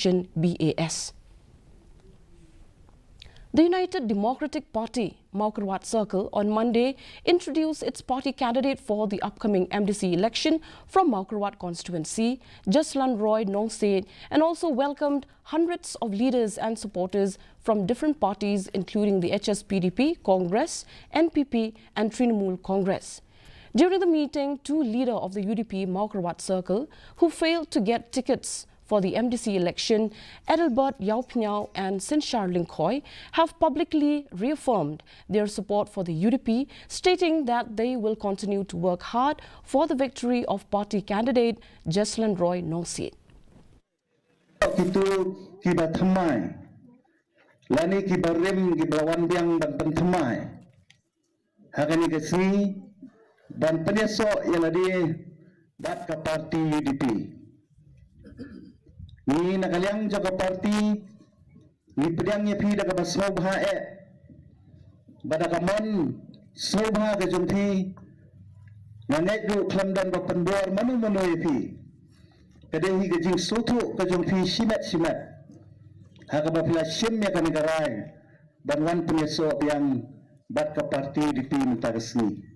election BAS. The United Democratic Party, Mawkyrwat Circle, on Monday introduced its party candidate for the upcoming MDC election from Mawkyrwat constituency, Jaslan Roy Nongset, and also welcomed hundreds of leaders and supporters from different parties including the Hspdp, Congress, NPP and Trinamool Congress. During the meeting, two leaders of the UDP Mawkyrwat Circle who failed to get tickets for the MDC election, Adelbert Yaupnyao and Sinchar Linkoy, have publicly reaffirmed their support for the UDP, stating that they will continue to work hard for the victory of party candidate Jaslan Roy Nongset. Itu kiba thamai, lani kiba rem kiba wanbiang ban thamai. Hakani kasi ban penyesok yang ladi bat ke parti UDP. Ni nakaliang jaga parti ni pedang nyepi daga basmobha badakamon sobha ke jumthi nanek du klamdan ba pandor manu yepi kadehi ke jing sotu ke jumthi simat haka ba pila simya ka negarai dan wan penyeso yang bat ke parti di tim tagasni.